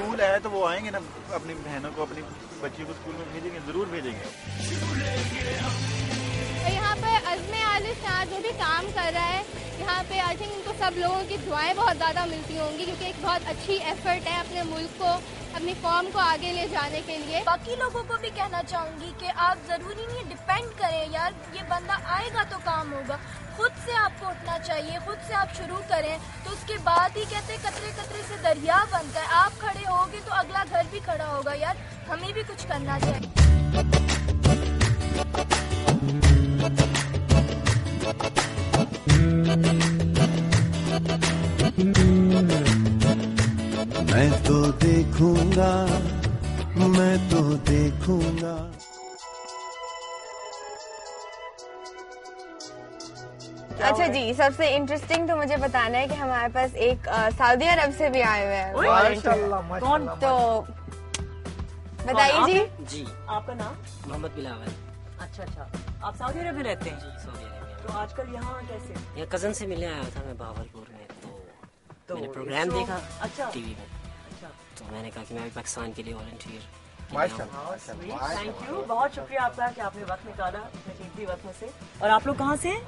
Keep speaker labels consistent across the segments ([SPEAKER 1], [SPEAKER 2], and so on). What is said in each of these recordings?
[SPEAKER 1] School है तो वो आएंगे ना, अपनी बहनों को, अपनी बच्चियों को स्कूल में भेजेंगे, जरूर भेजेंगे।
[SPEAKER 2] यहाँ पे अज़्म आले शाह जो भी काम कर रहा है यहाँ पे, आई थिंक उनको सब लोगों की दुआएं बहुत ज़्यादा मिलती होंगी, क्योंकि एक बहुत अच्छी एफर्ट है अपने मुल्क को, अपनी कौम को आगे ले जाने के लिए।
[SPEAKER 3] बाकी लोगों को भी कहना चाहूँगी कि आप ज़रूरी नहीं डिपेंड करें यार, ये बंदा आएगा तो काम होगा, खुद से आपको उठना चाहिए, खुद से आप शुरू करें तो उसके बाद ही कहते कतरे कतरे से दरिया बनता है। आप खड़े होगे तो अगला घर भी खड़ा होगा यार, हमें भी कुछ करना चाहिए।
[SPEAKER 4] मैं तो देखूंगा, मैं तो देखूंगा।
[SPEAKER 5] अच्छा जी, सबसे इंटरेस्टिंग तो मुझे बताना है कि हमारे पास एक सऊदी अरब से भी आए हुए हैं।
[SPEAKER 6] माशाल्लाह,
[SPEAKER 5] कौन? तो बताइए जी।
[SPEAKER 6] जी, आपका नाम?
[SPEAKER 7] मोहम्मद बिलावल।
[SPEAKER 6] अच्छा अच्छा, आप सऊदी अरब में रहते हैं?
[SPEAKER 7] जी, सऊदी अरब।
[SPEAKER 6] तो आजकल यहाँ कैसे?
[SPEAKER 7] यहाँ कजन से मिलने आया था मैं भावलपुर में, तो मैंने प्रोग्राम देखा
[SPEAKER 6] अच्छा
[SPEAKER 7] टीवी में,
[SPEAKER 6] अच्छा,
[SPEAKER 7] तो मैंने कहा कि मैं भी पाकिस्तान के लिए वॉलंटियर।
[SPEAKER 6] माशाल्लाह, थैंक यू, बहुत शुक्रिया आपका कि आपने वक्त निकाला अपने कीमती वक्त में से। और आप लोग कहाँ से हैं?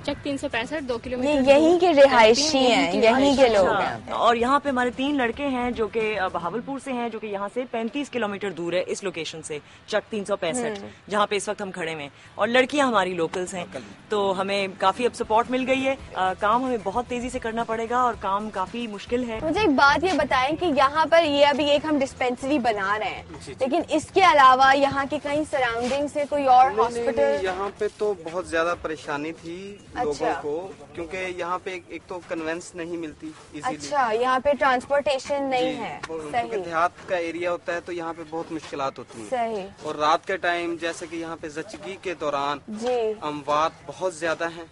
[SPEAKER 2] चक 365 2 किलोमीटर।
[SPEAKER 5] यहीं के रिहायशी हैं, यहीं के लोग हैं।
[SPEAKER 6] और यहाँ पे हमारे 3 लड़के हैं जो कि बहावलपुर से हैं, जो कि यहाँ से 35 किलोमीटर दूर है इस लोकेशन से, चक 365 जहाँ पे इस वक्त हम खड़े हैं। और लड़कियाँ हमारी लोकल्स हैं, तो हमें काफी अब सपोर्ट मिल गई है। काम हमें बहुत तेजी से करना पड़ेगा और काम काफी मुश्किल है।
[SPEAKER 5] मुझे एक बात ये बताएं कि यहाँ पर ये अभी एक हम डिस्पेंसरी बना रहे हैं, लेकिन इसके अलावा यहाँ की कहीं सराउंडिंग से कोई और हॉस्पिटल?
[SPEAKER 8] यहाँ पे तो बहुत ज्यादा परेशानी थी लोगों को, क्योंकि यहाँ पे एक तो कन्वेंस नहीं मिलती इजीली।
[SPEAKER 5] अच्छा, यहाँ पे ट्रांसपोर्टेशन नहीं है।
[SPEAKER 8] क्योंकि देहात का एरिया होता है तो यहाँ पे बहुत मुश्किलात होती हैं।
[SPEAKER 5] सही।
[SPEAKER 8] और रात के टाइम जैसे कि यहाँ पे ज़चगी के दौरान
[SPEAKER 5] जी
[SPEAKER 8] अमवात बहुत ज्यादा हैं।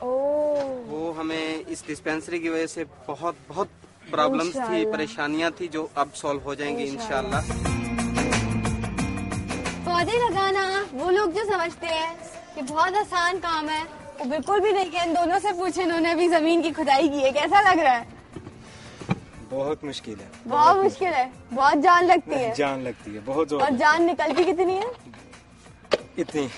[SPEAKER 8] वो हमें इस डिस्पेंसरी की वजह से बहुत बहुत प्रॉब्लम्स थी, परेशानियाँ थी, जो अब सॉल्व हो जाएंगी इंशाल्लाह।
[SPEAKER 5] पौधे लगाना वो लोग जो समझते हैं कि बहुत आसान काम है, वो बिल्कुल भी नहीं। इन दोनों से पूछे, इन्होंने अभी जमीन की खुदाई की है, कैसा लग रहा है?
[SPEAKER 9] बहुत मुश्किल है,
[SPEAKER 5] बहुत मुश्किल है, बहुत जान लगती है।
[SPEAKER 9] जान लगती है बहुत जोर।
[SPEAKER 5] और जान निकलती कितनी है?
[SPEAKER 9] इतनी।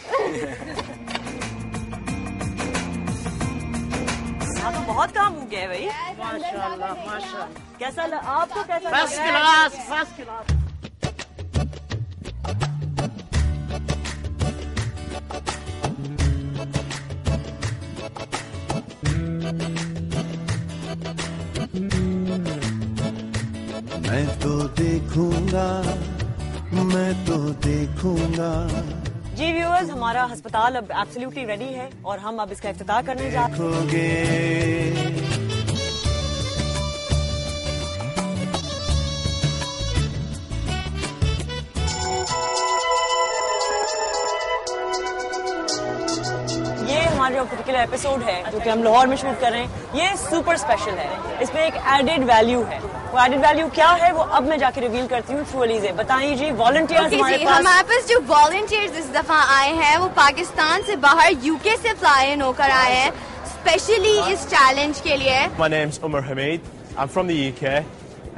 [SPEAKER 6] हाँ, तो बहुत काम हो गया है भाई। माशाल्लाह माशाल्लाह। कैसा आपको कैसा?
[SPEAKER 7] First class, first class.
[SPEAKER 4] मैं तो देखूंगा, मैं तो देखूंगा।
[SPEAKER 6] जी व्यूअर्स, हमारा अस्पताल अब एब्सोल्युटली रेडी है और हम अब इसका इफ्तिताह करने जा रहे हैं। जो पर्टिकुलर एपिसोड है जो कि हम लाहौर में शूट कर रहे हैं, ये सुपर स्पेशल है। इसमें एक एडेड वैल्यू है। वो एडेड वैल्यू क्या है वो अब मैं जाके रिवील करती हूँ थ्रू अलीज़े। बताइए जी, वॉलंटियर्स हमारे
[SPEAKER 5] पास जो वॉलंटियर्स इस दफा आए हैं वो पाकिस्तान से बाहर यूके से फ्लाई इन होकर आए हैं स्पेशली इस चैलेंज के लिए।
[SPEAKER 10] My name's Umar Hamid. I'm from the UK.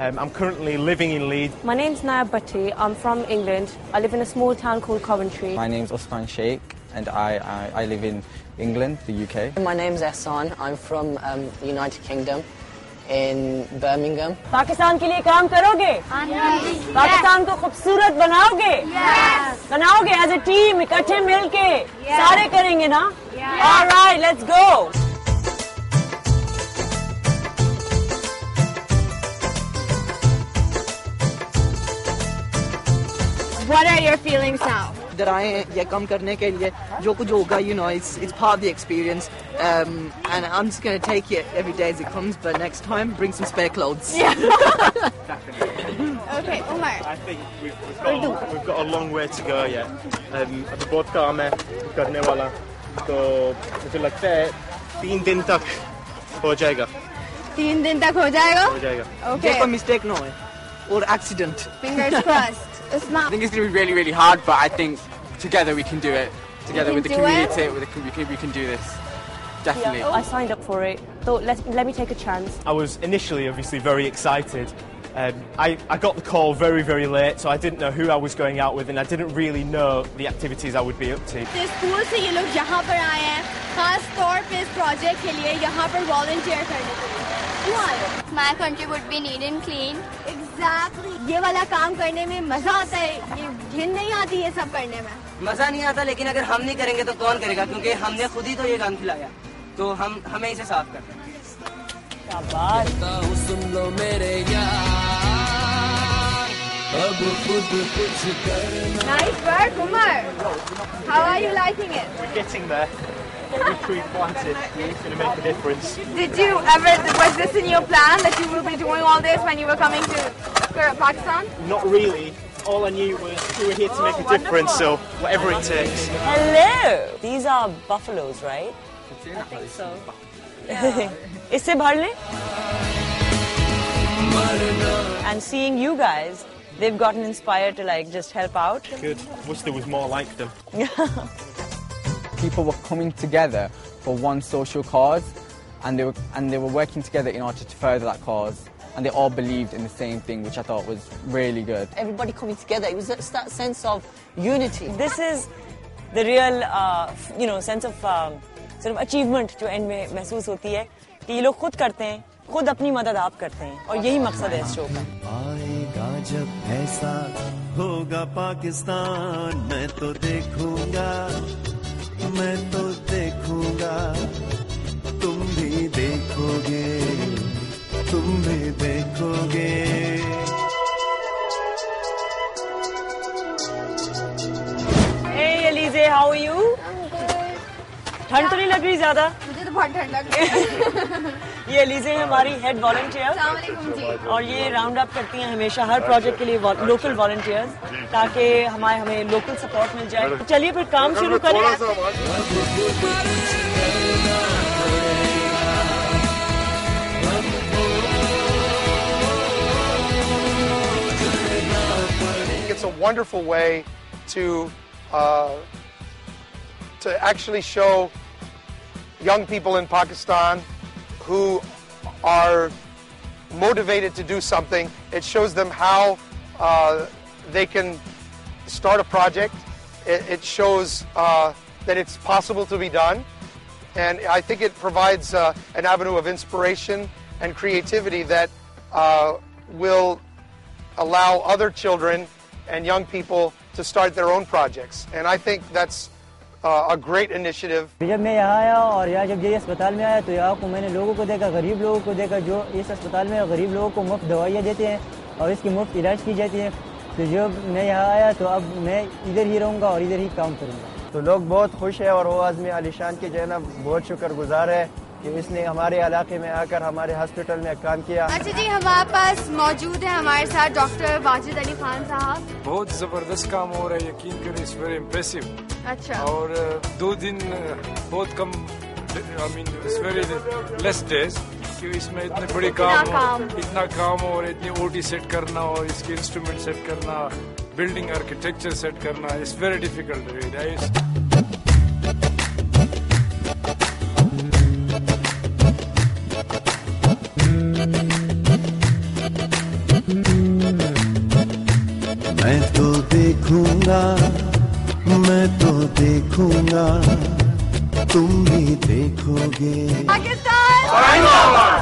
[SPEAKER 10] I'm currently living in Leeds.
[SPEAKER 11] My name's Naya Bhatti. I'm from England. I live in a small town called Coventry.
[SPEAKER 12] My name's Usman Sheikh and I live in England, the UK.
[SPEAKER 13] My name's Ehsan. I'm from the United Kingdom in Birmingham.
[SPEAKER 6] Pakistan के लिए काम करोगे? पाकिस्तान को खूबसूरत बनाओगे? बनाओगे as a team, इकट्ठे मिलके सारे करेंगे ना? All right, let's go.
[SPEAKER 5] What are your feelings now?
[SPEAKER 13] आए ये काम करने के लिए जो कुछ होगा, you know, it's part of the experience, and I'm just going to take it every day as it comes, but next time bring some spare clothes.
[SPEAKER 5] Okay, Umar.
[SPEAKER 10] I think we've got a long way to go yet. अभी बहुत काम है करने वाला, तो मुझे लगता है 3 दिन तक हो जाएगा।
[SPEAKER 5] 3 दिन तक हो जाएगा?
[SPEAKER 10] हो जाएगा।
[SPEAKER 13] Okay. कोई mistake ना हो or accident.
[SPEAKER 5] Fingers crossed.
[SPEAKER 14] I think it's going to be really, really hard, but I think together we can do it. Together with the community, we can do this. Definitely.
[SPEAKER 11] Yeah, I signed up for it, so let me take a chance.
[SPEAKER 10] I was initially obviously very excited, I got the call very, very late, so I didn't know who I was going out with, and I didn't really know the activities I would be up to.
[SPEAKER 5] तो school से ये लोग यहाँ पर आए हैं खास तौर पे इस प्रोजेक्ट के लिए यहाँ पर वॉलंटियर करने के लिए। क्यों आए?
[SPEAKER 2] My country would be neat and clean.
[SPEAKER 5] Exactly. ये वाला काम करने में मजा आता है, ये घिन नहीं आती ये सब करने में।
[SPEAKER 7] मजा नहीं आता, लेकिन अगर हम नहीं करेंगे तो कौन करेगा, क्योंकि हमने खुद ही तो ये काम खिलाया, तो हमें इसे साफ करना है।
[SPEAKER 4] सुन लो मेरे यार, अब खुद कुछ करना।
[SPEAKER 5] Nice work, Umar. How are you liking it?
[SPEAKER 10] We're getting there. Every tree planted is going to make a difference.
[SPEAKER 5] Did you ever, was this in your plan that you will be doing all this when you were coming to Pakistan?
[SPEAKER 10] Not really. All I knew was we were here to make a difference, so whatever it takes.
[SPEAKER 6] Hello! These are buffaloes, right?
[SPEAKER 11] I think so.
[SPEAKER 6] इससे भर ले. And seeing you guys, they've gotten inspired to like just help out.
[SPEAKER 10] Good. Wish there was more like them.
[SPEAKER 12] People were coming together for one social cause, and they were working together in order to further that cause, and they all believed in the same thing, which I thought was really good.
[SPEAKER 13] Everybody coming together, it was just that sense of unity.
[SPEAKER 6] This is the real, sense of sort of achievement जो end में महसूस होती है कि ये लोग खुद करते हैं, खुद अपनी मदद आप करते हैं, और यही मकसद है इस शो का।
[SPEAKER 4] आएगा जब ऐसा होगा पाकिस्तान, मैं तो देखूंगा, मैं तो देखूंगा, तुम भी देखोगे, तुम भी देखोगे।
[SPEAKER 6] Hey Elise, how are you? ठंड तो नहीं लग रही ज्यादा?
[SPEAKER 5] मुझे तो बहुत ठंड लग रही है।
[SPEAKER 6] ये एलिजे है हमारी हेड वॉलंटियर, और ये राउंड अप करती हैं हमेशा हर प्रोजेक्ट के लिए लोकल वॉलंटियर्स, ताकि हमें लोकल सपोर्ट मिल जाए। चलिए फिर काम शुरू करें।
[SPEAKER 15] It's a wonderful way to actually show young people in Pakistan who are motivated to do something. It shows them how they can start a project. It shows that it's possible to be done. And I think it provides an avenue of inspiration and creativity that will allow other children and young people to start their own projects. And I think that's a great initiative.
[SPEAKER 16] जब मैं यहाँ आया और यहाँ जब ये अस्पताल में आया तो यहाँ को मैंने लोगों को देखा, गरीब लोगों को देखा जो इस अस्पताल में गरीब लोगों को मुफ्त दवाइयाँ देते हैं और इसकी मुफ्त इलाज की जाती है। तो जब मैं यहाँ आया तो अब मैं इधर ही रहूँगा और इधर ही काम करूँगा।
[SPEAKER 17] तो लोग बहुत खुश है और वो आज़मी आलिशान के जो है ना बहुत शुक्रगुजार है कि इसने हमारे इलाके में आकर हमारे हॉस्पिटल में काम किया।
[SPEAKER 5] अच्छा जी, हमारे पास मौजूद है हमारे साथ डॉक्टर वाजिद अली खान साहब।
[SPEAKER 18] बहुत जबरदस्त काम हो रहा है, यकीन करें, इट्स वेरी इम्प्रेसिव।
[SPEAKER 5] अच्छा।
[SPEAKER 18] और 2 दिन बहुत कम, I mean it's very less days, कि इसमें इतने बड़े इतना काम और इतनी ओटी सेट करना और इसके इंस्ट्रूमेंट सेट करना, बिल्डिंग आर्किटेक्चर सेट करना, इट्स वेरी डिफिकल्ट।
[SPEAKER 4] मैं तो देखूंगा, मैं तो देखूंगा, तुम भी देखोगे।
[SPEAKER 5] पाकिस्तान